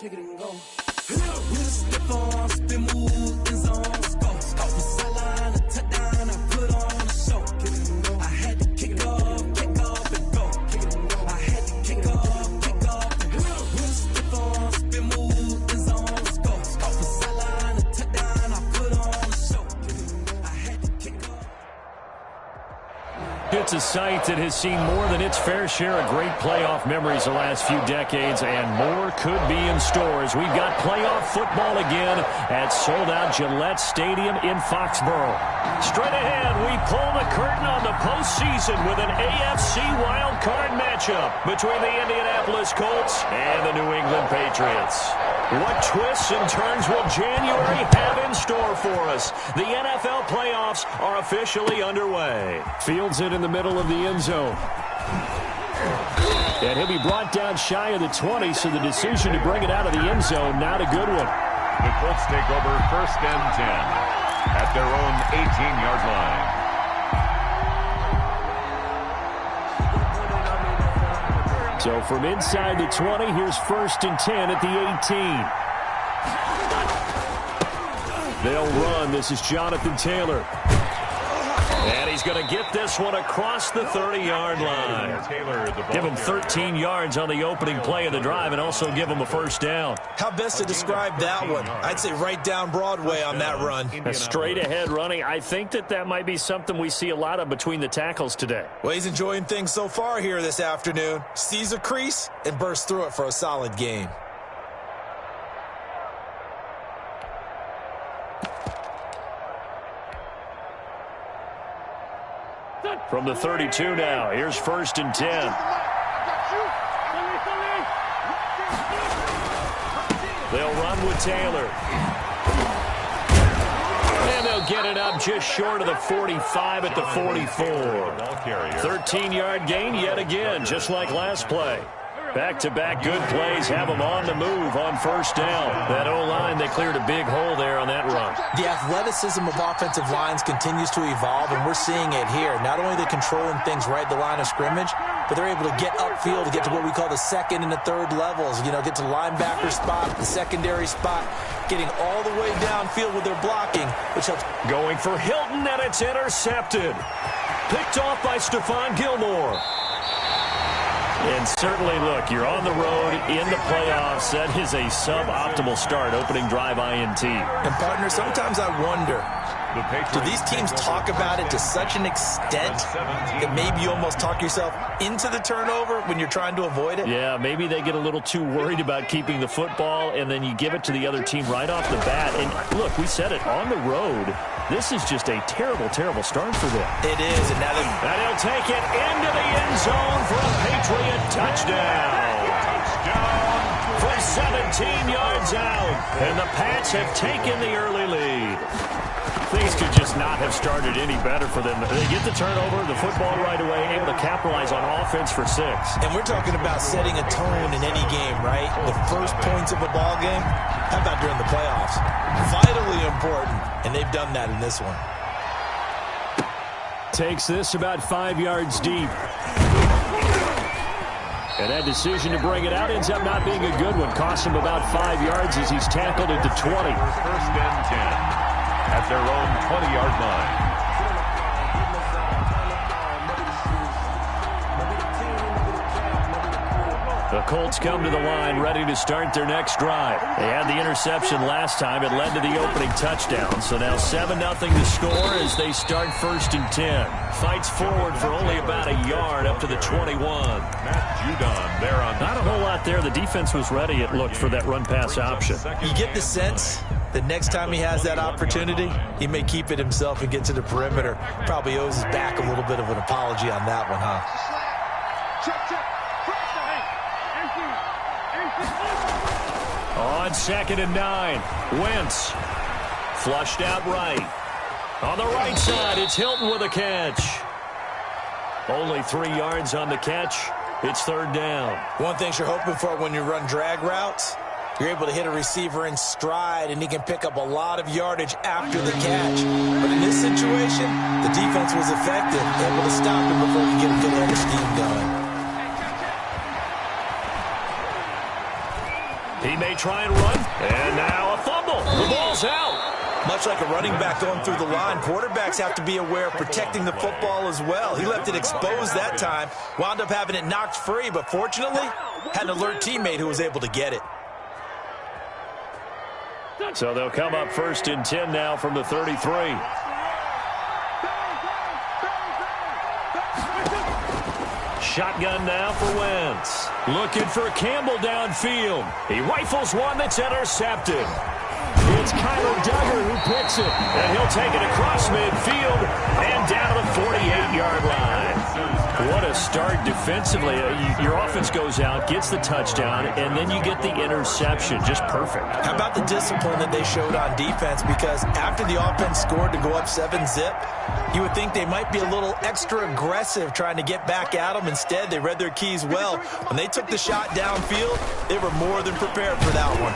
pick it and go. With a stiff arm, spin move, end zone, score. Off the sideline, a touchdown, I put on a show. I had to kick off and go. I had to kick off and go. With a stiff arm, spin move, end zone, score. Off the sideline, a touchdown, I put on a show. I had to kick off. It's a site that has seen more than its fair share of great playoff memories the last few decades, and more could be in store as we've got playoff football again at sold-out Gillette Stadium in Foxborough. Straight ahead, we pull the curtain on the postseason with an AFC wildcard matchup between the Indianapolis Colts and the New England Patriots. What twists and turns will January have in store for us? The NFL playoffs are officially underway. Fields it in the middle of the end zone. And he'll be brought down shy of the 20, so the decision to bring it out of the end zone, not a good one. The Colts take over 1st and 10 at their own 18-yard line. So from inside the 20, here's 1st and 10 at the 18. They'll run. This is Jonathan Taylor. And he's going to get this one across the 30-yard line. Give him 13 yards on the opening play of the drive and also give him a 1st down. How best to describe that one? I'd say right down Broadway on that run. A straight-ahead running. I think that might be something we see a lot of between the tackles today. Well, he's enjoying things so far here this afternoon. Sees a crease and bursts through it for a solid gain. From the 32 now, here's 1st and 10. They'll run with Taylor. And they'll get it up just short of the 45 at the 44. 13-yard gain yet again, just like last play. Back-to-back good plays have them on the move on 1st down. That O-line, they cleared a big hole there on that run. The athleticism of offensive lines continues to evolve, and we're seeing it here. Not only are they controlling things right at the line of scrimmage, but they're able to get upfield to get to what we call the 2nd and the 3rd levels. You know, get to the linebacker spot, the secondary spot, getting all the way downfield with their blocking, which helps. Going for Hilton, and it's intercepted. Picked off by Stephon Gilmore. And certainly, look, you're on the road in the playoffs. That is a suboptimal start, opening drive INT. And, partner, sometimes I wonder, do these teams talk about it to such an extent that maybe you almost talk yourself into the turnover when you're trying to avoid it? Yeah, maybe they get a little too worried about keeping the football, and then you give it to the other team right off the bat. And, look, we said it, on the road, this is just a terrible, terrible start for them. It is. And he'll take it into the end zone for a Patriot touchdown. From 17 yards out. And the Pats have taken the early lead. Things could just not have started any better for them. They get the turnover, the football right away, able to capitalize on offense for 6. And we're talking about setting a tone in any game, right? The first points of a ball game, how about during the playoffs? Vitally important, and they've done that in this one. Takes this about 5 yards deep. And that decision to bring it out ends up not being a good one. Costs him about 5 yards as he's tackled at the 20. 1st and 10 at their own 20-yard line. The Colts come to the line ready to start their next drive. They had the interception last time. It led to the opening touchdown. So now 7-0 to score as they start 1st and 10. Fights forward for only about a yard up to the 21. Matt Judon there on not a whole lot there. The defense was ready, it looked, for that run-pass option. You get the sense that next time he has that opportunity, he may keep it himself and get to the perimeter. Probably owes his back a little bit of an apology on that one, huh? On 2nd and 9, Wentz flushed out right. On the right side, it's Hilton with a catch. Only 3 yards on the catch. It's 3rd down. One thing you're hoping for when you run drag routes, you're able to hit a receiver in stride, and he can pick up a lot of yardage after the catch. But in this situation, the defense was effective, able to stop him before he could get a good head of steam going. He may try and run. And now a fumble. The ball's out. Much like a running back going through the line, quarterbacks have to be aware of protecting the football as well. He left it exposed that time, wound up having it knocked free, but fortunately, had an alert teammate who was able to get it. So they'll come up 1st and 10 now from the 33. Shotgun now for Wentz. Looking for Campbell downfield. He rifles one that's intercepted. It's Kyler Duggar who picks it, and he'll take it across midfield and down to the 48-yard line. What a start defensively. Your offense goes out, gets the touchdown, and then you get the interception. Just perfect. How about the discipline that they showed on defense? Because after the offense scored to go up 7-zip, you would think they might be a little extra aggressive trying to get back at them. Instead, they read their keys well. When they took the shot downfield, they were more than prepared for that one.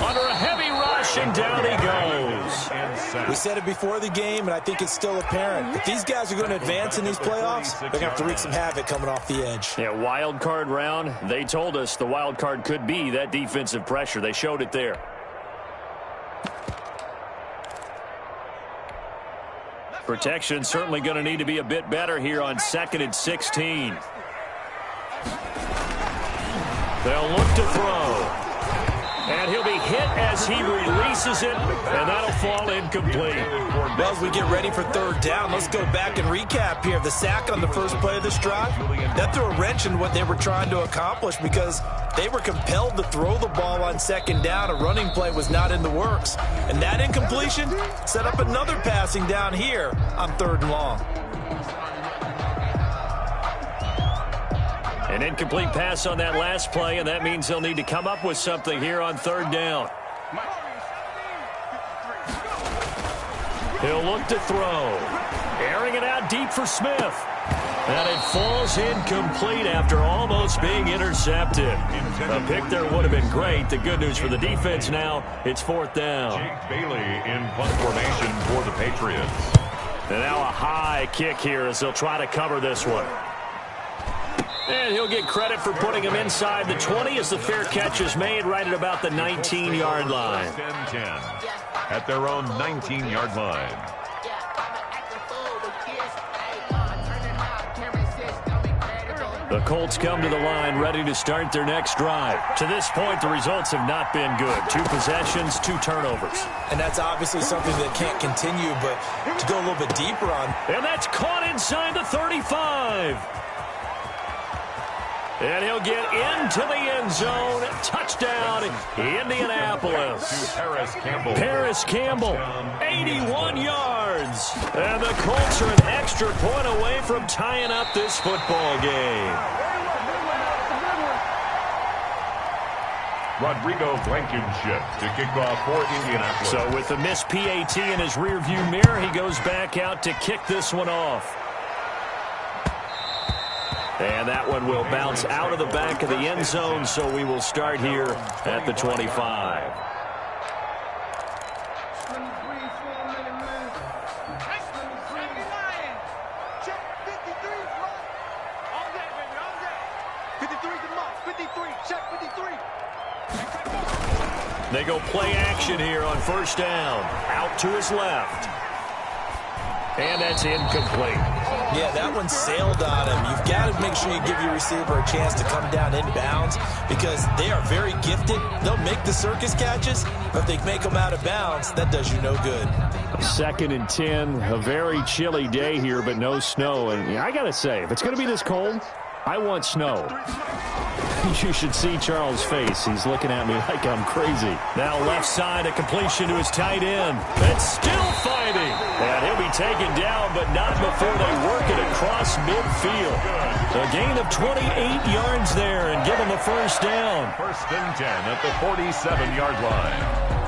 Under a heavy rush, and down he goes. We said it before the game, and I think it's still apparent. If these guys are going to advance in these playoffs, they're going to have to wreak some havoc coming off the edge. Yeah, wild card round. They told us the wild card could be that defensive pressure. They showed it there. Protection certainly going to need to be a bit better here on 2nd and 16. They'll look to throw. And he'll be hit as he releases it, and that'll fall incomplete. Well, as we get ready for 3rd down, let's go back and recap here. The sack on the first play of this drive, that threw a wrench in what they were trying to accomplish because they were compelled to throw the ball on 2nd down. A running play was not in the works. And that incompletion set up another passing down here on 3rd and long. An incomplete pass on that last play, and that means they'll need to come up with something here on 3rd down. He'll look to throw. Airing it out deep for Smith. And it falls incomplete after almost being intercepted. A pick there would have been great. The good news for the defense now, it's 4th down. Jake Bailey in punt formation for the Patriots. And now a high kick here as they'll try to cover this one. And he'll get credit for putting him inside the 20 as the fair catch is made right at about the 19-yard line. 10 at their own 19-yard line. The Colts come to the line ready to start their next drive. To this point, the results have not been good. 2 possessions, 2 turnovers. And that's obviously something that can't continue, but to go a little bit deeper on. And that's caught inside the 35. And he'll get into the end zone. Touchdown, Indianapolis. Paris Campbell, 81 yards. And the Colts are an extra point away from tying up this football game. Rodrigo Blankenship to kick off for Indianapolis. So with the missed PAT in his rearview mirror, he goes back out to kick this one off. And that one will bounce out of the back of the end zone, so we will start here at the 25. They go play action here on 1st down. Out to his left. And that's incomplete. Yeah, that one sailed on him. You've got to make sure you give your receiver a chance to come down inbounds because they are very gifted. They'll make the circus catches, but if they make them out of bounds, that does you no good. 2nd and 10, a very chilly day here, but no snow. And I got to say, if it's going to be this cold, I want snow. You should see Charles' face. He's looking at me like I'm crazy. Now left side, a completion to his tight end. It's still fighting. And he'll be taken down, but not before they work it across midfield. A gain of 28 yards there and give him a 1st down. 1st and 10 at the 47-yard line.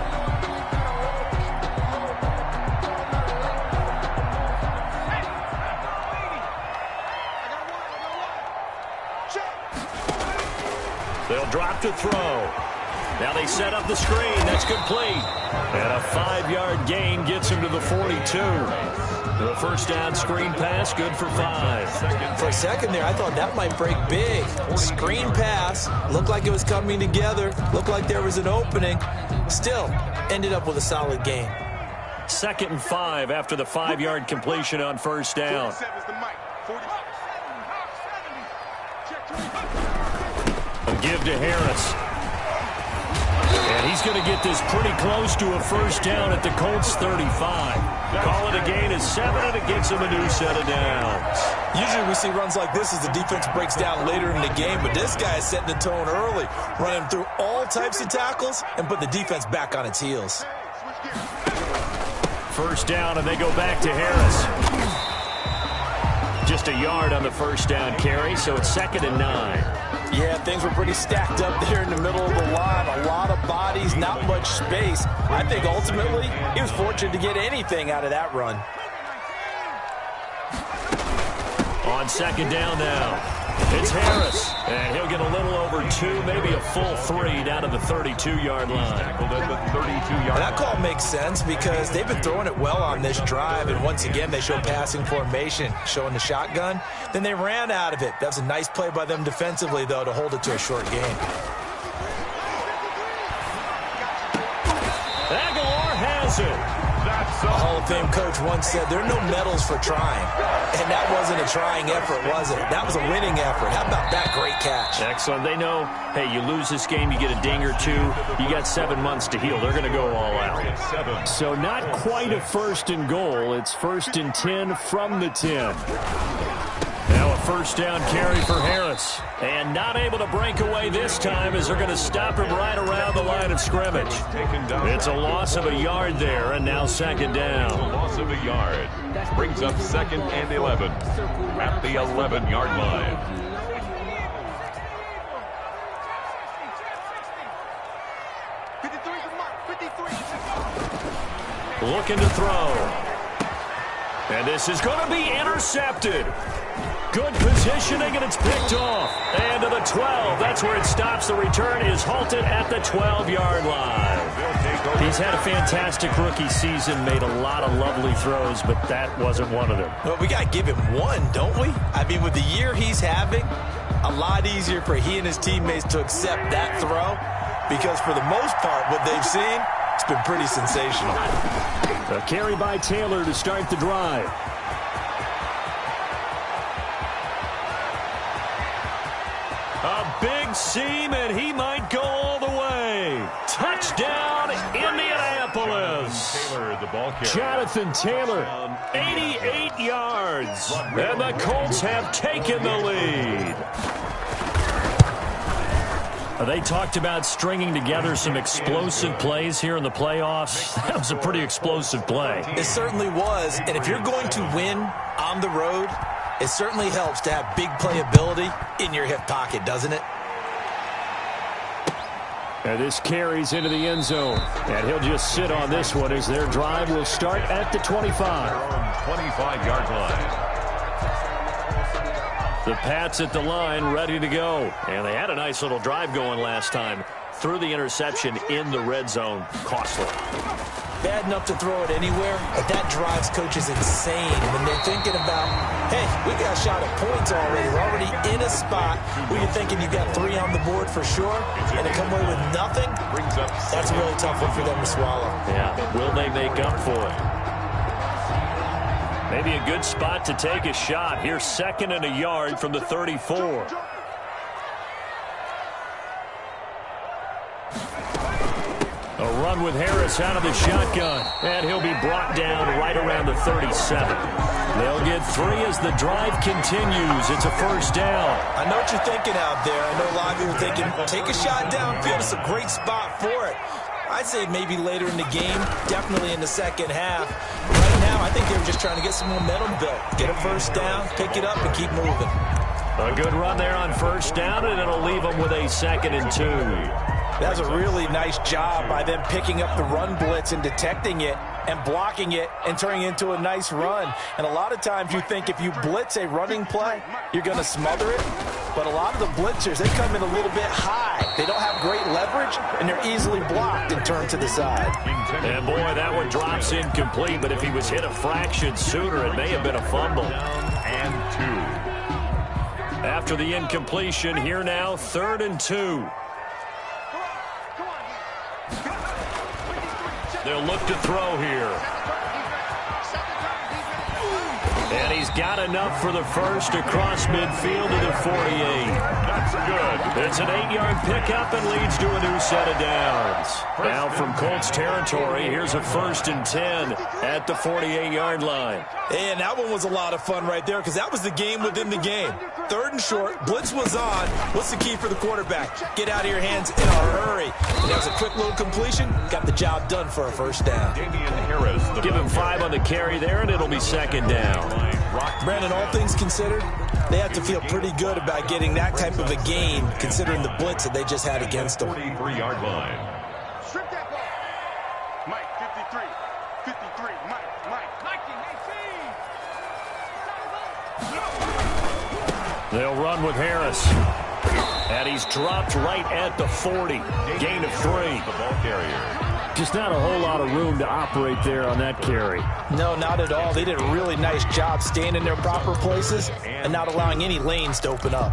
They'll drop to throw. Now they set up the screen. That's complete. And a 5-yard gain gets him to the 42. The first down screen pass, good for 5. For a second there, I thought that might break big. Screen pass, looked like it was coming together, looked like there was an opening. Still, ended up with a solid gain. 2nd and 5 after the 5-yard completion on first down. A give to Harris. And he's going to get this pretty close to a first down at the Colts 35. Call it a gain of 7, and it gets him a new set of downs. Usually we see runs like this as the defense breaks down later in the game, but this guy is setting the tone early, running through all types of tackles and put the defense back on its heels. First down, and they go back to Harris. Just a yard on the first down carry, so it's 2nd and 9. Yeah, things were pretty stacked up there in the middle of the line. A lot of bodies, not much space. I think ultimately he was fortunate to get anything out of that run. On 2nd down now. It's Harris, and he'll get a little over 2, maybe a full 3 down to the 32-yard line. That call makes sense because they've been throwing it well on this drive, and once again they show passing formation, showing the shotgun. Then they ran out of it. That was a nice play by them defensively, though, to hold it to a short gain. Aguilar has it. A Hall of Fame coach once said there are no medals for trying. And that wasn't a trying effort, was it? That was a winning effort. How about that great catch? Excellent. They know, hey, you lose this game, you get a ding or 2. You got 7 months to heal. They're going to go all out. So not quite a 1st and goal. It's 1st and 10 from the 10. Now a first down carry for Harris. And not able to break away this time as they're going to stop him right around the line of scrimmage. It's a loss of a yard there, and now 2nd down. Loss of a yard. Brings up 2nd and 11 at the 11-yard line. Looking to throw. And this is going to be intercepted. Good positioning, and it's picked off. And to the 12. That's where it stops. The return is halted at the 12-yard line. He's had a fantastic rookie season, made a lot of lovely throws, but that wasn't one of them. Well, we got to give him one, don't we? I mean, with the year he's having, a lot easier for he and his teammates to accept that throw because for the most part, what they've seen, it's been pretty sensational. A carry by Taylor to start the drive. A big seam, and he might go all the way. Touchdown, Indianapolis. Taylor, the ball carrier. Jonathan Taylor, 88 yards. And the Colts have taken the lead. They talked about stringing together some explosive plays here in the playoffs. That was a pretty explosive play. It certainly was, and if you're going to win on the road, it certainly helps to have big playability in your hip pocket, doesn't it? And this carries into the end zone. And he'll just sit on this one as their drive will start at the 25. 25-yard line. The Pats at the line, ready to go. And they had a nice little drive going last time. Threw the interception in the red zone. Costly. Bad enough to throw it anywhere, but that drives coaches insane when they're thinking about, hey, we got a shot at points already. We're already in a spot where you're thinking you got 3 on the board for sure, and to come away with nothing, that's a really tough one for them to swallow. Yeah, will they make up for it? Maybe a good spot to take a shot. Here's 2nd and a yard from the 34. A run with Harris out of the shotgun. And he'll be brought down right around the 37. They'll get 3 as the drive continues. It's a first down. I know what you're thinking out there. I know a lot of you are thinking, take a shot downfield. It's a great spot for it. I'd say maybe later in the game, definitely in the second half. Right now, I think they were just trying to get some momentum built. Get a first down, pick it up, and keep moving. A good run there on first down, and it'll leave them with a 2nd and 2. That was a really nice job by them picking up the run blitz and detecting it and blocking it and turning it into a nice run. And a lot of times you think if you blitz a running play, you're going to smother it. but a lot of the blitzers, they come in a little bit high. They don't have great leverage, and they're easily blocked and turned to the side. And, boy, that one drops incomplete, but if he was hit a fraction sooner, it may have been a fumble. And 2. After the incompletion, here now, 3rd and 2. They'll look to throw here. And he's got enough for the first across midfield to the 48. That's good. It's an 8-yard pickup and leads to a new set of downs. Now from Colts territory, here's a 1st and 10 at the 48-yard line. And that one was a lot of fun right there because that was the game within the game. 3rd and short, blitz was on. What's the key for the quarterback? Get out of your hands in a hurry. And that was a quick little completion. Got the job done for a 1st down. Give him 5 on the carry there, and it'll be 2nd down. Brandon, all things considered, they have to feel pretty good about getting that type of a gain considering the blitz that they just had against them. 43-yard line. Strip that ball. Mike, 53. 53. Mike. They'll run with Harris. And he's dropped right at the 40. Gain of 3. The ball carrier. Just not a whole lot of room to operate there on that carry. No, not at all. They did a really nice job staying in their proper places and not allowing any lanes to open up.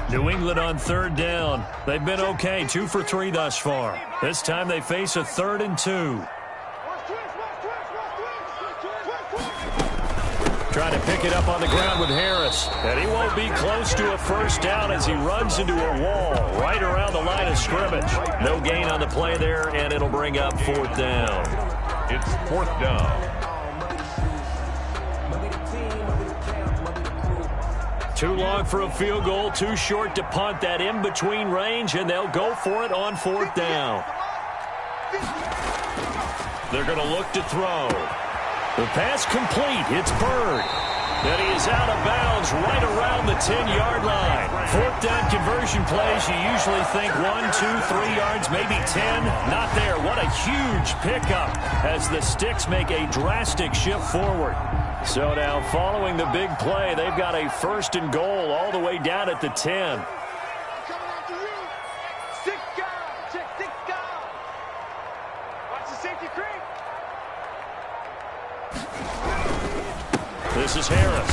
New England on 3rd down. They've been okay, 2 for 3 thus far. This time they face a 3rd and 2. Trying to pick it up on the ground with Harris. And he won't be close to a 1st down as he runs into a wall right around the line of scrimmage. No gain on the play there, and it'll bring up 4th down. It's 4th down. Too long for a field goal, too short to punt. That in-between range, and they'll go for it on 4th down. They're going to look to throw. The pass complete. It's Bird. And he is out of bounds right around the 10-yard line. 4th down conversion plays, you usually think 1, 2, 3 yards, maybe 10. Not there. What a huge pickup as the Sticks make a drastic shift forward. So now following the big play, they've got a 1st and goal all the way down at the 10. This is Harris.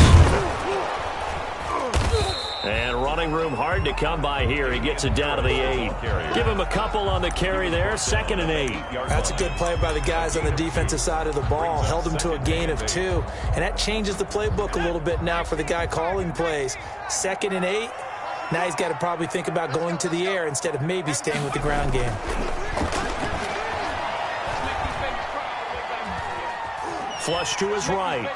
And running room hard to come by here. He gets it down to the 8. Give him a couple on the carry there. 2nd and 8. That's a good play by the guys on the defensive side of the ball. Held him to a gain of 2. And that changes the playbook a little bit now for the guy calling plays. 2nd and 8. Now he's got to probably think about going to the air instead of maybe staying with the ground game. Flush to his right.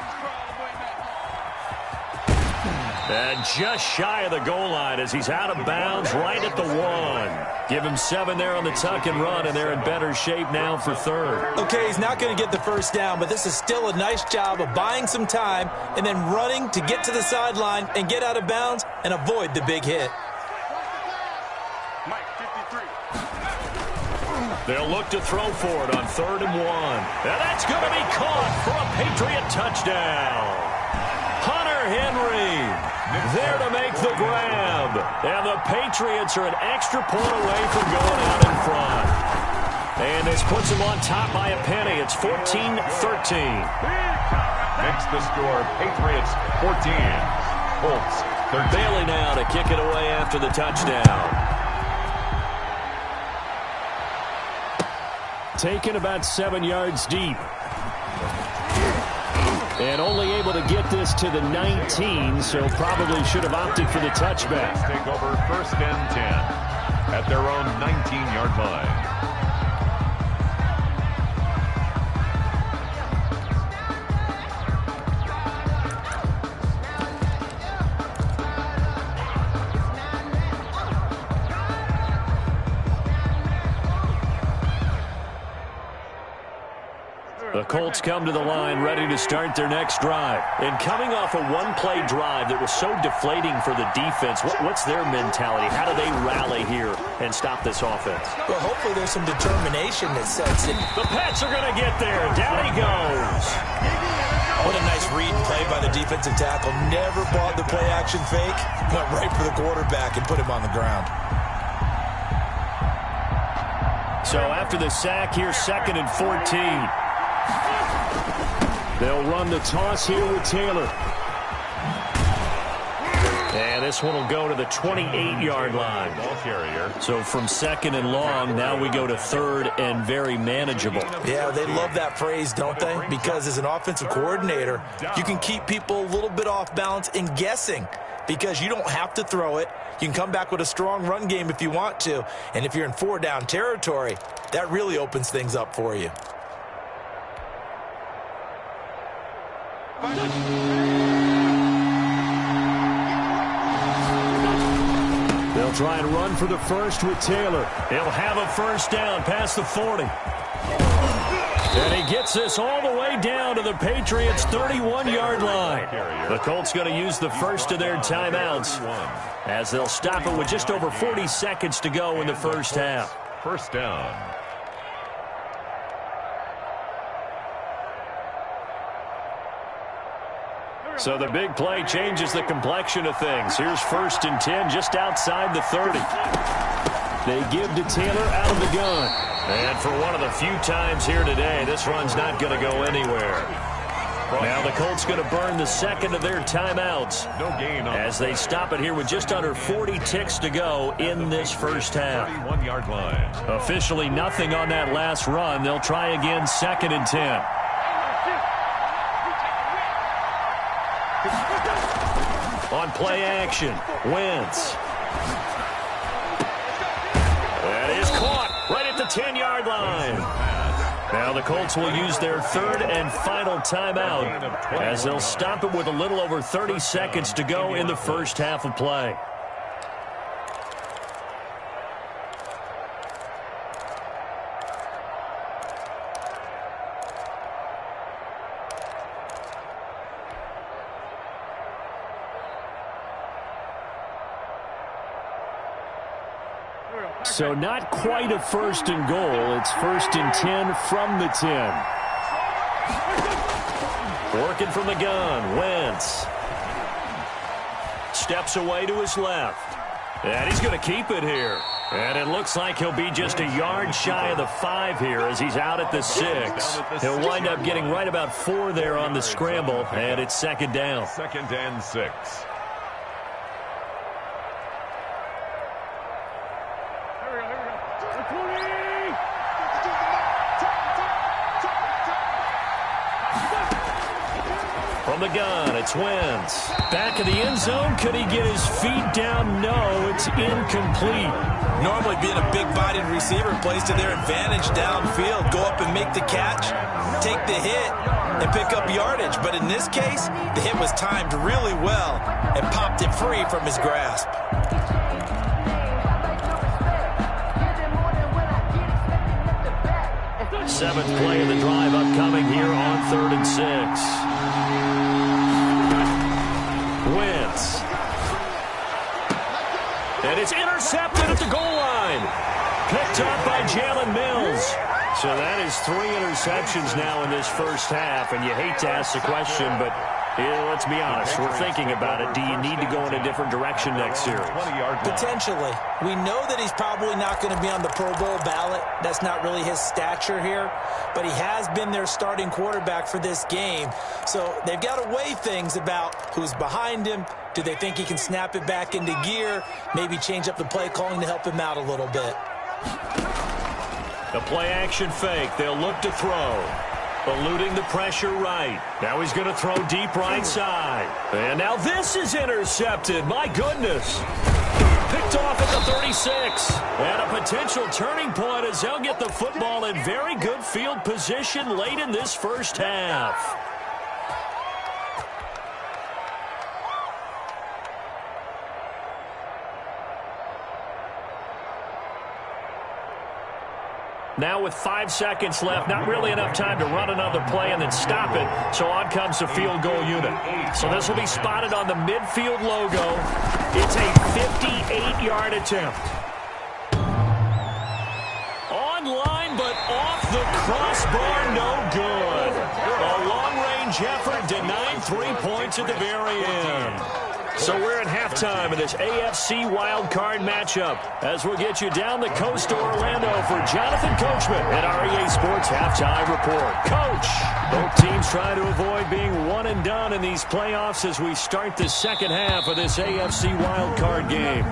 And just shy of the goal line as he's out of bounds right at the 1. Give him 7 there on the tuck and run, and they're in better shape now for 3rd. Okay, he's not going to get the 1st down, but this is still a nice job of buying some time and then running to get to the sideline and get out of bounds and avoid the big hit. Mike, 53. They'll look to throw for it on 3rd and 1. And that's going to be caught for a Patriot touchdown. Hunter Henry there to make the grab. And the Patriots are an extra point away from going out in front. And this puts them on top by a penny. It's 14-13. Makes the score Patriots 14. Colts 13. Bailey now to kick it away after the touchdown. Taken about 7 yards deep. And only able to get this to the 19, so probably should have opted for the touchback. Take over 1st and 10 at their own 19-yard line. The Colts come to the line ready to start their next drive. And coming off a one-play drive that was so deflating for the defense, what's their mentality? How do they rally here and stop this offense? Well, hopefully there's some determination that sets in. The Pats are going to get there. Down he goes. What a nice read and play by the defensive tackle. Never bought the play-action fake. Went right for the quarterback and put him on the ground. So after the sack, here's 2nd and 14. They'll run the toss here with Taylor. And this one will go to the 28-yard line. Ball carrier. So from 2nd and long, now we go to 3rd and very manageable. Yeah, they love that phrase, don't they? Because as an offensive coordinator, you can keep people a little bit off balance and guessing because you don't have to throw it. You can come back with a strong run game if you want to. And if you're in 4-down territory, that really opens things up for you. They'll try and run for the first with Taylor. He'll have a first down past the 40. And he gets this all the way down to the Patriots' 31-yard line. The Colts going to use the first of their timeouts as they'll stop it with just over 40 seconds to go in the first half. First down. So the big play changes the complexion of things. Here's 1st and 10 just outside the 30. They give to Taylor out of the gun. And for one of the few times here today, this run's not going to go anywhere. Now the Colts going to burn the 2nd of their timeouts No gain on as they stop it here with just under 40 ticks to go in this first half. 31-yard line. Officially nothing on that last run. They'll try again 2nd and 10. On play action, Wentz. That is caught right at the 10-yard line. Now the Colts will use their 3rd and final timeout as they'll stop it with a little over 30 seconds to go in the first half of play. So not quite a 1st and goal. It's 1st and 10 from the 10. Working from the gun, Wentz. Steps away to his left. And he's going to keep it here. And it looks like he'll be just a yard shy of the 5 here as he's out at the 6. He'll wind up getting right about 4 there on the scramble, and it's 2nd down. 2nd and 6. From the gun, it's Wentz. Back of the end zone. Could he get his feet down? No, it's incomplete. Normally being a big-bodied receiver plays to their advantage downfield. Go up and make the catch, take the hit, and pick up yardage. But in this case, the hit was timed really well and popped it free from his grasp. Seventh play of the drive upcoming here on 3rd and 6. Wentz. And it's intercepted at the goal line. Picked up by Jalen Mills. So that is 3 interceptions now in this first half. And you hate to ask the question, but let's be honest. We're thinking about it. Do you need to go in a different direction next series? Potentially. We know that he's probably not going to be on the Pro Bowl ballot. That's not really his stature here. But he has been their starting quarterback for this game. So they've got to weigh things about who's behind him. Do they think he can snap it back into gear? Maybe change up the play calling to help him out a little bit. The play-action fake. They'll look to throw. Eluding the pressure right. Now he's going to throw deep right side. And now this is intercepted. My goodness. Picked off at the 36. And a potential turning point as they'll get the football in very good field position late in this first half. Now with 5 seconds left, not really enough time to run another play and then stop it. So on comes the field goal unit. So this will be spotted on the midfield logo. It's a 58-yard attempt. On line, but off the crossbar, no good. A long-range revenge effort, denied 3 points at the very end. So we're at halftime of this AFC wildcard matchup as we'll get you down the coast to Orlando for Jonathan Coachman at our EA Sports Halftime Report. Coach, both teams try to avoid being one and done in these playoffs as we start the second half of this AFC wildcard game.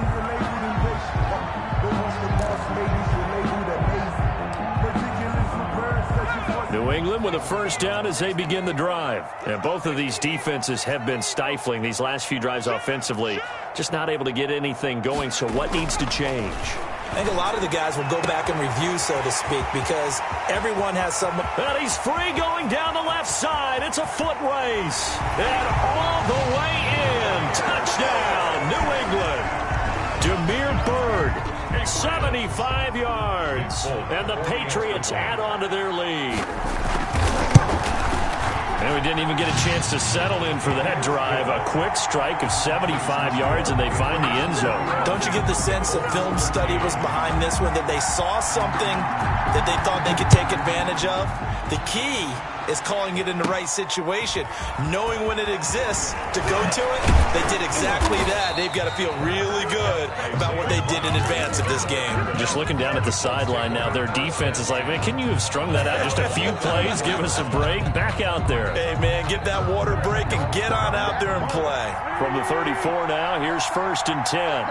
New England with a first down as they begin the drive. And both of these defenses have been stifling these last few drives offensively. Just not able to get anything going, so what needs to change? I think a lot of the guys will go back and review, so to speak, because everyone has someone. And he's free going down the left side. It's a foot race. And all the way in. Touchdown, New England. Demir Bird, 75 yards. And the Patriots add on to their lead. And we didn't even get a chance to settle in for that drive. A quick strike of 75 yards, and they find the end zone. Don't you get the sense that film study was behind this one, that they saw something that they thought they could take advantage of? The key is calling it in the right situation, knowing when it exists to go to it. They did exactly that. They've got to feel really good about what they did in advance of this game. Just looking down at the sideline now, their defense is like, man, can you have strung that out just a few plays? Give us a break. Back out there. Hey, man, get that water break and get on out there and play. From the 34 now, here's 1st and 10.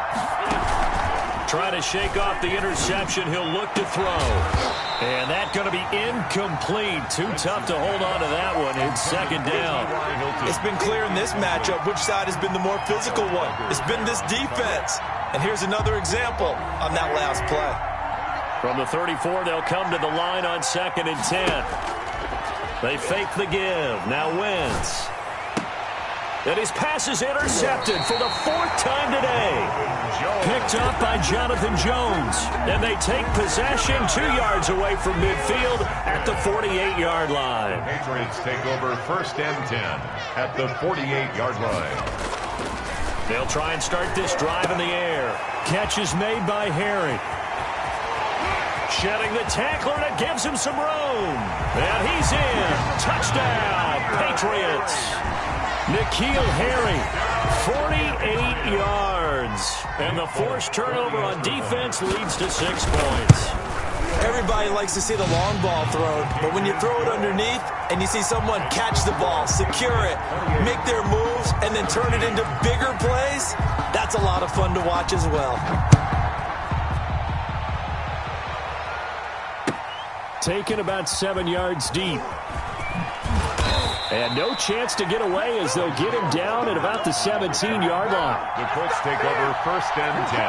Trying to shake off the interception. He'll look to throw. And that's going to be incomplete. Too tough to hold on to that one. It's 2nd down. It's been clear in this matchup which side has been the more physical one. It's been this defense. And here's another example on that last play. From the 34, they'll come to the line on 2nd and 10. They fake the give. Now Wentz. And his pass is intercepted for the 4th time today. Picked up by Jonathan Jones. And they take possession 2 yards away from midfield at the 48-yard line. Patriots take over 1st and 10 at the 48-yard line. They'll try and start this drive in the air. Catch is made by Harry. Shedding the tackler, and it gives him some room. And he's in. Touchdown, Patriots. N'Keal Harry, 48 yards. And the forced turnover on defense leads to 6 points. Everybody likes to see the long ball thrown, but when you throw it underneath and you see someone catch the ball, secure it, make their moves, and then turn it into bigger plays, that's a lot of fun to watch as well. Taken about 7 yards deep. And no chance to get away as they'll get him down at about the 17-yard line. The Colts take over 1st and 10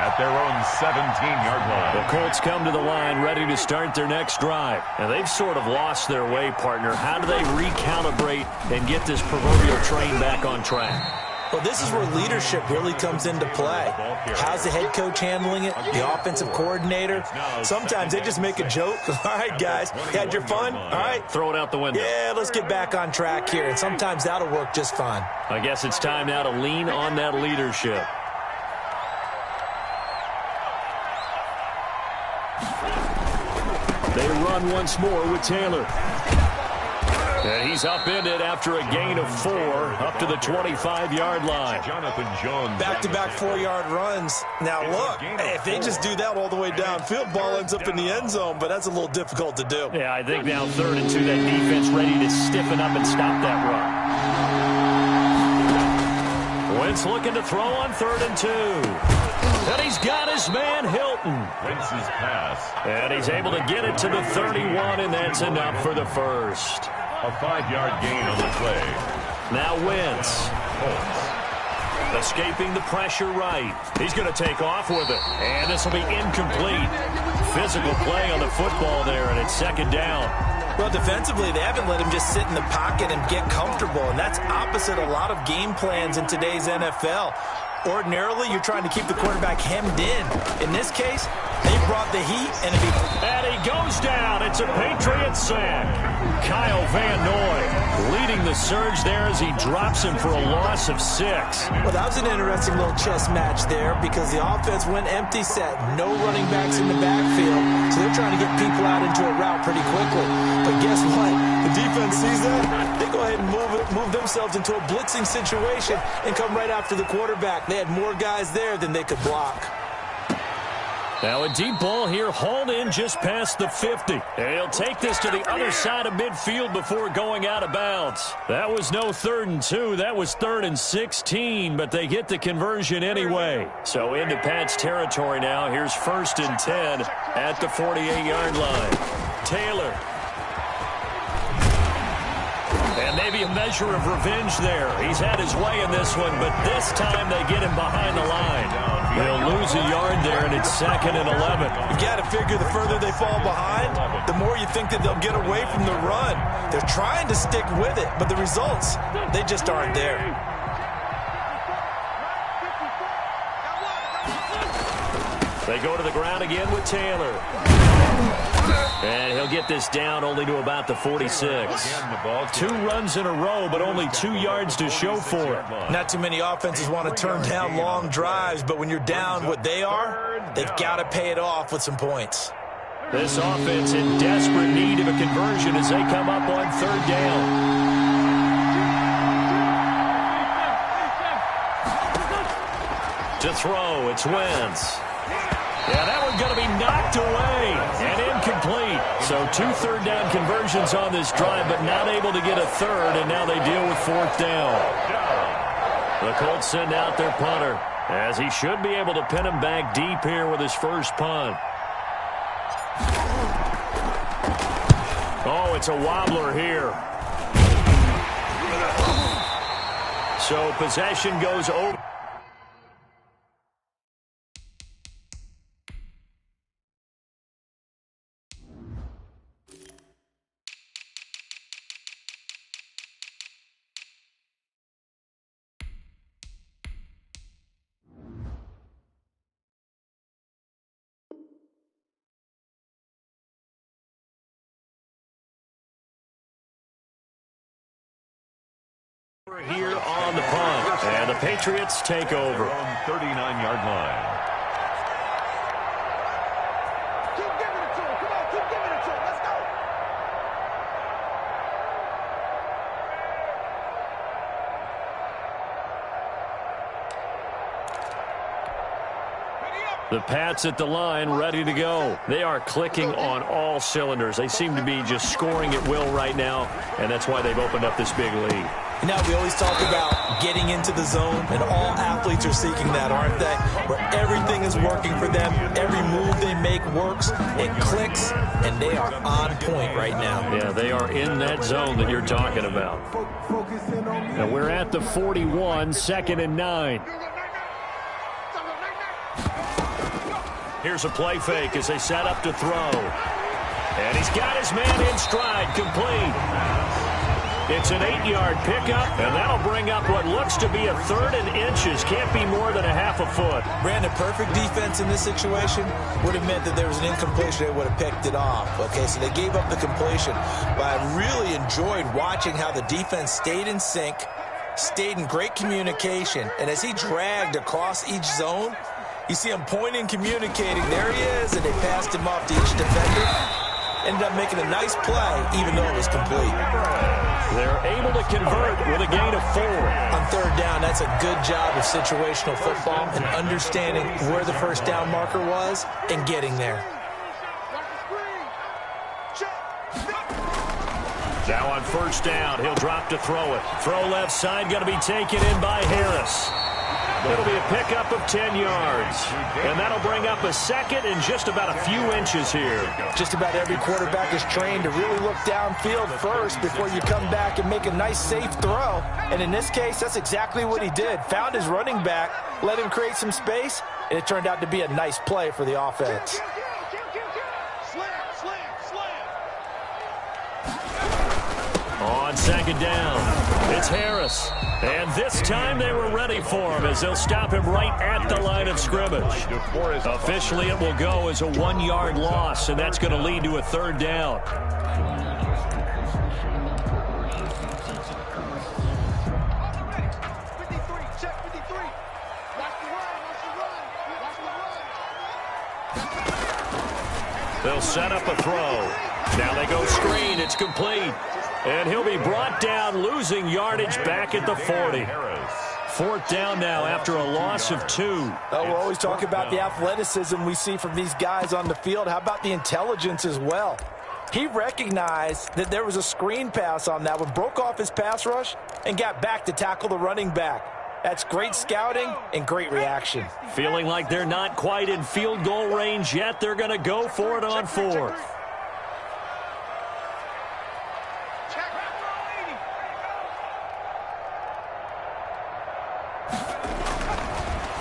at their own 17-yard line. The Colts come to the line ready to start their next drive. And they've sort of lost their way, partner. How do they recalibrate and get this proverbial train back on track? Well, this is where leadership really comes into play. How's the head coach handling it? The offensive coordinator? Sometimes they just make a joke. All right, guys, you had your fun? All right. Throw it out the window. Yeah, let's get back on track here. And sometimes that'll work just fine. I guess it's time now to lean on that leadership. They run once more with Taylor. And he's upended after a gain of 4 up to the 25-yard line. Jonathan Jones. Back-to-back 4-yard runs. Now, look, if they just do that all the way downfield, ball ends up in the end zone, but that's a little difficult to do. Yeah, I think now 3rd and 2, that defense ready to stiffen up and stop that run. Wentz looking to throw on 3rd and 2. And he's got his man, Hilton. Wentz's pass. And he's able to get it to the 31, and that's enough for the first. A 5-yard gain on the play. Now Wentz. Colts. Escaping the pressure right. He's going to take off with it. And this will be incomplete. Physical play on the football there, and it's 2nd down. Well, defensively, they haven't let him just sit in the pocket and get comfortable, and that's opposite a lot of game plans in today's NFL. Ordinarily, you're trying to keep the quarterback hemmed in. In this case, they brought the heat, and he goes down. It's a Patriots sack. Kyle Van Noy leading the surge there as he drops him for a loss of 6. Well, that was an interesting little chess match there because the offense went empty set. No running backs in the backfield. So they they're trying to get people out into a route pretty quickly. But guess what? The defense sees that. They go ahead and move themselves into a blitzing situation and come right after the quarterback. They had more guys there than they could block. Now a deep ball here, hauled in just past the 50. And he'll take this to the other side of midfield before going out of bounds. That was no 3rd and 2. That was 3rd and 16, but they get the conversion anyway. So into Pat's territory now. Here's 1st and 10 at the 48-yard line. Taylor. And maybe a measure of revenge there. He's had his way in this one, but this time they get him behind the line. They'll lose a yard there, and it's 2nd and 11. You got to figure the further they fall behind, the more you think that they'll get away from the run. They're trying to stick with it, but the results, they just aren't there. They go to the ground again with Taylor. And he'll get this down only to about the 46. 2 runs in a row, but only 2 yards to show for it. Not too many offenses want to turn down long drives, but when you're down what they are, they've got to pay it off with some points. This offense in desperate need of a conversion as they come up on 3rd down. To throw, it's Wentz. Yeah, that one's going to be knocked away and incomplete. So 2 3rd down conversions on this drive, but not able to get a 3rd, and now they deal with 4th down. The Colts send out their punter, as he should be able to pin him back deep here with his first punt. Oh, it's a wobbler here. So possession goes over. Here on the punt, and the Patriots take over. 39-yard line. Keep giving it to him. Come on, keep giving it to him. Let's go. The Pats at the line, ready to go. They are clicking on all cylinders. They seem to be just scoring at will right now, and that's why they've opened up this big lead. You know, we always talk about getting into the zone, and all athletes are seeking that, aren't they? Where everything is working for them, every move they make works, it clicks, and they are on point right now. Yeah, they are in that zone that you're talking about. Now we're at the 41, 2nd and 9. Here's a play fake as they set up to throw. And he's got his man in stride, complete. It's an 8-yard pickup, and that'll bring up what looks to be a 3rd and inches. Can't be more than a half a foot. Brandon, perfect defense in this situation would have meant that there was an incompletion. They would have picked it off. Okay, so they gave up the completion. But I really enjoyed watching how the defense stayed in sync, stayed in great communication, and as he dragged across each zone, you see him pointing, communicating. There he is, and they passed him off to each defender. Ended up making a nice play, even though it was complete. They're able to convert with a gain of 4. On 3rd down, that's a good job of situational football and understanding where the first down marker was and getting there. Now on 1st down, he'll drop to throw it. Throw left side, going to be taken in by Harris. It'll be a pickup of 10 yards. And that'll bring up a 2nd and just about a few inches here. Just about every quarterback is trained to really look downfield first before you come back and make a nice, safe throw. And in this case, that's exactly what he did. Found his running back, let him create some space, and it turned out to be a nice play for the offense. On 2nd down, it's Harris. And this time they were ready for him as they'll stop him right at the line of scrimmage. Officially, it will go as a 1-yard loss, and that's going to lead to a 3rd down. They'll set up a throw. Now they go screen. It's complete. And he'll be brought down, losing yardage back at the 40. Fourth down now after a loss of 2. We're always talking about the athleticism we see from these guys on the field. How about the intelligence as well? He recognized that there was a screen pass on that one, broke off his pass rush, and got back to tackle the running back. That's great scouting and great reaction. Feeling like they're not quite in field goal range yet. They're going to go for it on 4th.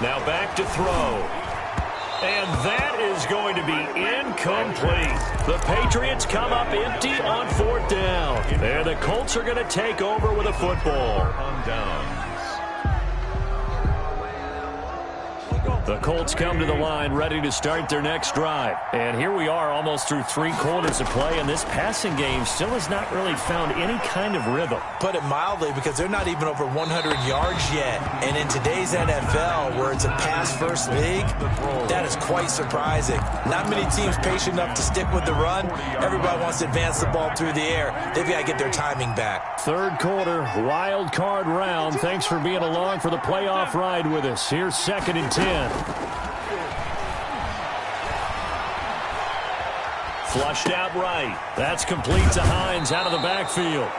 Now back to throw. And that is going to be incomplete. The Patriots come up empty on 4th down. And the Colts are going to take over with a football. On downs. The Colts come to the line ready to start their next drive. And here we are almost through 3 quarters of play, and this passing game still has not really found any kind of rhythm. Put it mildly, because they're not even over 100 yards yet. And in today's NFL, where it's a pass-first league, that is quite surprising. Not many teams patient enough to stick with the run. Everybody wants to advance the ball through the air. They've got to get their timing back. 3rd quarter, wild card round. Thanks for being along for the playoff ride with us. Here's 2nd and 10. Flushed out right. That's complete to Hines out of the backfield.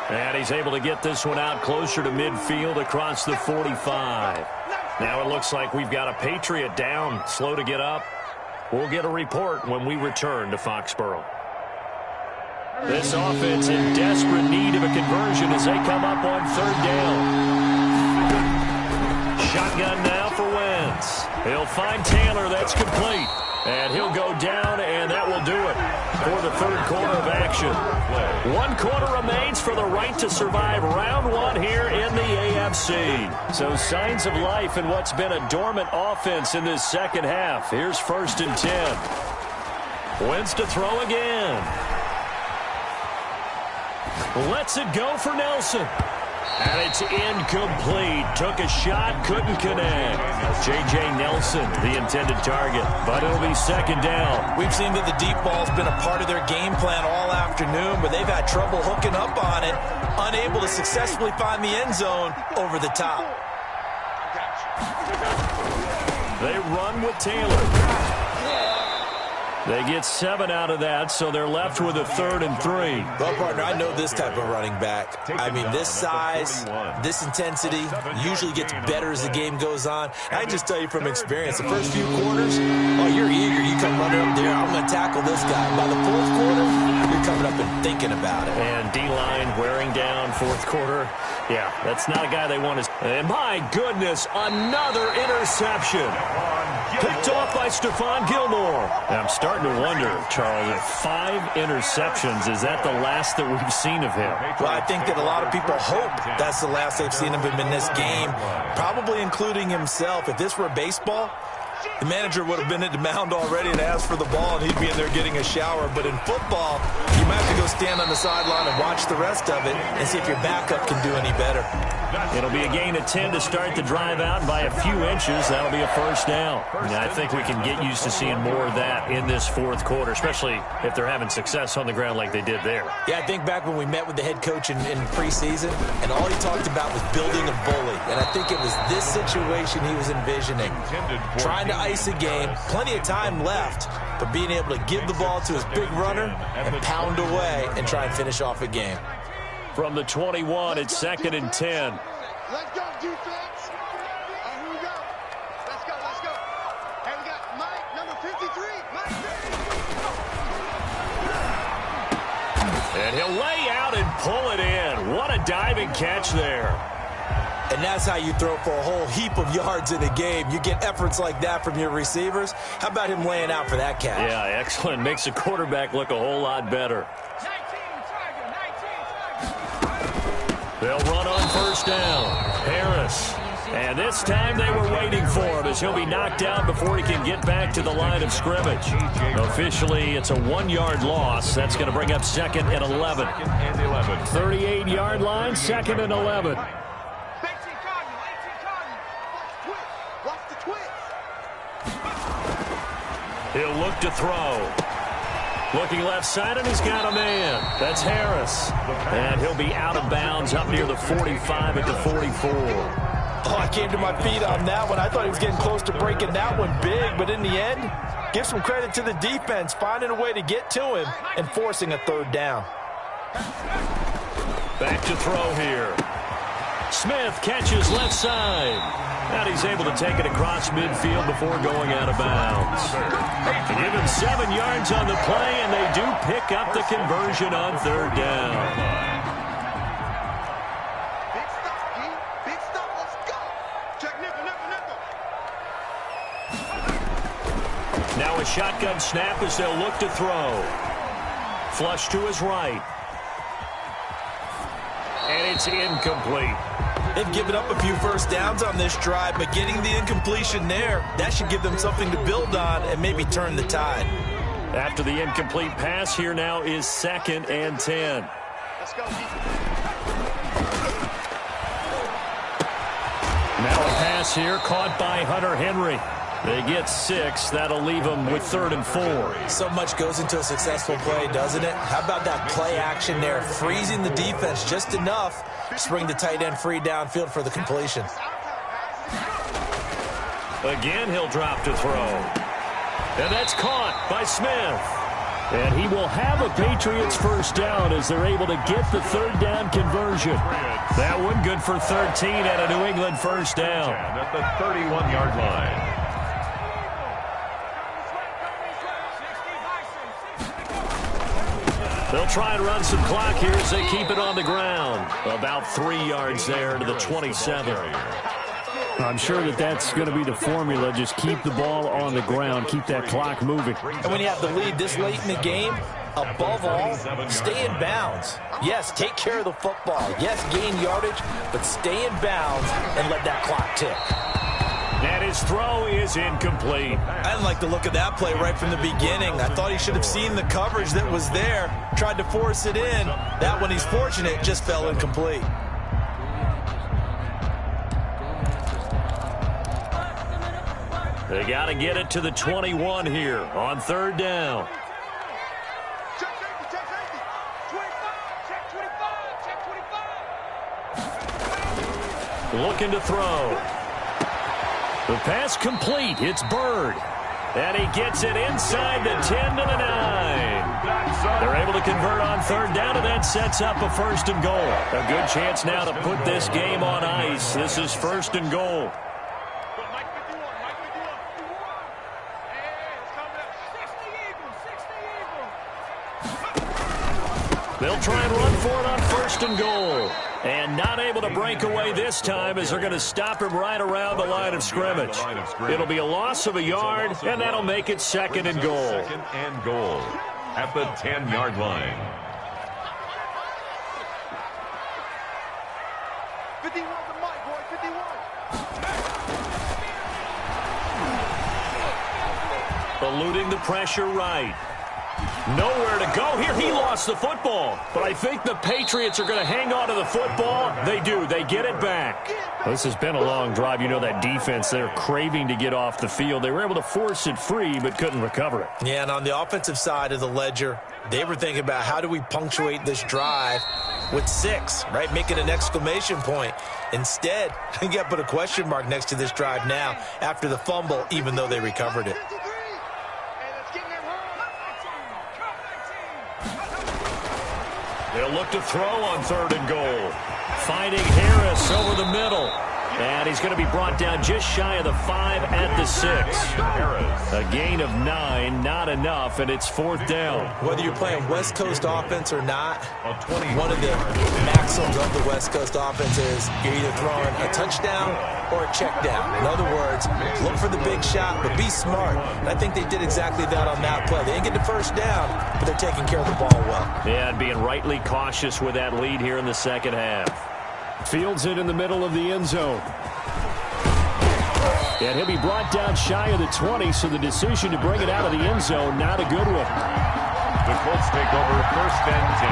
And he's able to get this one out closer to midfield across the 45. Now it looks like we've got a Patriot down, slow to get up. We'll get a report when we return to Foxborough. This offense in desperate need of a conversion as they come up on 3rd down. Shotgun now for Wentz. He'll find Taylor. That's complete. And he'll go down, and that will do it for the 3rd quarter of action. 1 quarter remains for the right to survive round 1 here in the AFC. So signs of life in what's been a dormant offense in this 2nd half. Here's 1st and 10. Wentz to throw again. Lets it go for Nelson. And it's incomplete. Took a shot, couldn't connect. J.J. Nelson, the intended target, but it'll be 2nd down. We've seen that the deep ball's been a part of their game plan all afternoon, but they've had trouble hooking up on it, unable to successfully find the end zone over the top. They run with Taylor. They get 7 out of that, so they're left with a 3rd and 3. Well, partner, I know this type of running back. I mean, this size, this intensity usually gets better as the game goes on. I just tell you from experience, the first few quarters, oh, you're eager. You come running up there, I'm going to tackle this guy. By the 4th quarter, you're coming up and thinking about it. And D-line wearing down 4th quarter. Yeah, that's not a guy they want to... And my goodness, another interception. Picked off by Stephon Gilmore. And I'm starting to wonder, Charles, if 5 interceptions, is that the last that we've seen of him? Well, I think that a lot of people hope that's the last they've seen of him in this game, probably including himself. If this were baseball, the manager would have been at the mound already and asked for the ball, and he'd be in there getting a shower. But in football, you might have to go stand on the sideline and watch the rest of it and see if your backup can do any better. It'll be a gain of 10 to start the drive out, and by a few inches, that'll be a 1st down. And I think we can get used to seeing more of that in this 4th quarter, especially if they're having success on the ground like they did there. Yeah, I think back when we met with the head coach in preseason, and all he talked about was building a bully. And I think it was this situation he was envisioning. Trying to ice a game, plenty of time left, but being able to give the ball to his big runner and pound away and try and finish off a game. From the 21, it's 2nd and 10. Let's go, defense. Here we go. Let's go, let's go. Hey, we got Mike, number 53. Mike. And he'll lay out and pull it in. What a diving catch there. And that's how you throw for a whole heap of yards in a game. You get efforts like that from your receivers. How about him laying out for that catch? Yeah, excellent. Makes the quarterback look a whole lot better. They'll run on 1st down. Harris. And this time they were waiting for him as he'll be knocked down before he can get back to the line of scrimmage. Officially, it's a 1-yard loss. That's going to bring up 2nd and 11. 38-yard line, 2nd and 11. He'll look to throw. Looking left side, and he's got a man. That's Harris. And he'll be out of bounds up near the 45 at the 44. Oh, I came to my feet on that one. I thought he was getting close to breaking that one big, but in the end, give some credit to the defense, finding a way to get to him and forcing a third down. Back to throw here. Smith catches left side. And he's able to take it across midfield before going out of bounds. Give him 7 yards on the play, and they do pick up the conversion on third down. Big stop, D. Big stop. Let's go. Check nickel, nickel, nickel. Now a shotgun snap as they'll look to throw. Flush to his right. And it's incomplete. They've given up a few first downs on this drive, but getting the incompletion there, that should give them something to build on and maybe turn the tide. After the incomplete pass, here now is 2nd and 10. Let's go, D. Now a pass here caught by Hunter Henry. They get 6. That'll leave them with 3rd and 4. So much goes into a successful play, doesn't it? How about that play action there, freezing the defense just enough to bring the tight end free downfield for the completion. Again, he'll drop to throw. And that's caught by Smith. And he will have a Patriots first down as they're able to get the third down conversion. That one good for 13 at a New England first down. At the 31-yard line. They'll try and run some clock here as they keep it on the ground. About 3 yards there to the 27. I'm sure that's going to be the formula. Just keep the ball on the ground. Keep that clock moving. And when you have the lead this late in the game, above all, stay in bounds. Yes, take care of the football. Yes, gain yardage, but stay in bounds and let that clock tick. And his throw is incomplete. I didn't like the look of that play right from the beginning. I thought he should have seen the coverage that was there, tried to force it in. That one, he's fortunate, just fell incomplete. They got to get it to the 21 here on third down. Check safety, check safety. 25, check 25, check 25. Looking to throw. The pass complete. It's Bird. And he gets it inside the 10 to the 9. They're able to convert on third down, and that sets up a 1st and goal. A good chance now to put this game on ice. This is 1st and goal. Mike 51, Mike 51. Hey, it's coming up. 60 Eagles, 60 Eagles. They'll try and run for it on 1st and goal. And not able to break away this time as they're going to stop him right around the line of scrimmage. It'll be a loss of a yard, and that'll make it 2nd and goal. 2nd and goal at the 10-yard line. 51 to Mike, boy, 51. Eluding the pressure right. Nowhere to go here. He lost the football. But I think the Patriots are going to hang on to the football. They do. They get it back. This has been a long drive. You know that defense, they're craving to get off the field. They were able to force it free but couldn't recover it. Yeah, and on the offensive side of the ledger, they were thinking about how do we punctuate this drive with 6, right? Make it an exclamation point. Instead, you got to put a question mark next to this drive now after the fumble, even though they recovered it. They'll look to throw on 3rd and goal. Finding Harris over the middle. And he's going to be brought down just shy of the 5 at the 6. Harris. A gain of 9, not enough, and it's 4th down. Whether you're playing West Coast offense or not, one of the maxims of the West Coast offense is you're either throwing a touchdown or a check down. In other words, look for the big shot, but be smart. And I think they did exactly that on that play. They didn't get the first down, but they're taking care of the ball well. Yeah, and being rightly cautious with that lead here in the second half. Fields it in the middle of the end zone. And he'll be brought down shy of the 20, so the decision to bring it out of the end zone, not a good one. The Colts take over 1st and 10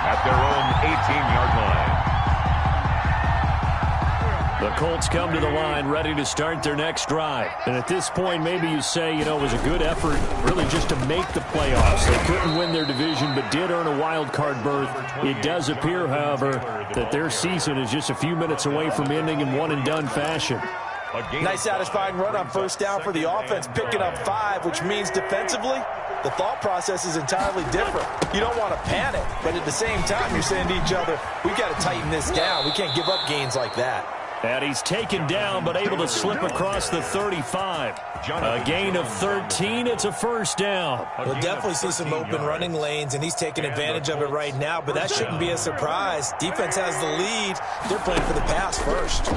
at their own 18-yard line. The Colts come to the line ready to start their next drive. And at this point, maybe you say, it was a good effort really just to make the playoffs. They couldn't win their division but did earn a wild card berth. It does appear, however, that their season is just a few minutes away from ending in one-and-done fashion. Nice satisfying run on first down for the offense, picking up 5, which means defensively, the thought process is entirely different. You don't want to panic, but at the same time, you're saying to each other, we've got to tighten this down. We can't give up gains like that. And he's taken down, but able to slip across the 35. A gain of 13. It's a first down. We'll definitely see some open running lanes, and he's taking advantage of it right now, but that shouldn't be a surprise. Defense has the lead. They're playing for the pass first.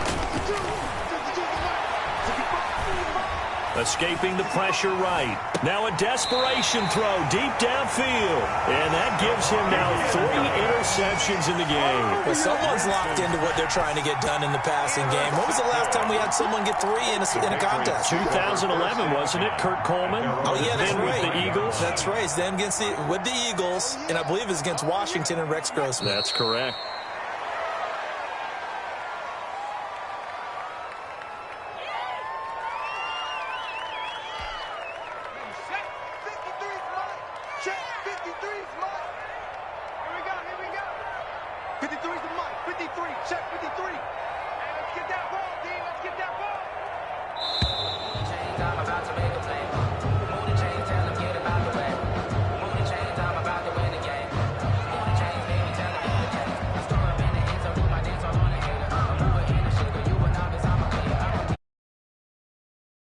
Escaping the pressure right. Now a desperation throw deep downfield. And that gives him now 3 interceptions in the game. Well, someone's locked into what they're trying to get done in the passing game. When was the last time we had someone get 3 in a contest? 2011, wasn't it? Kurt Coleman. Oh, yeah, that's right. With the Eagles. That's right. It's then with the Eagles, and I believe it's against Washington and Rex Grossman. That's correct. Check, 53's mine. Here we go. 53's the mic, 53, check 53. Hey, let's get that ball, D, let's get that ball. Change I'm about to make.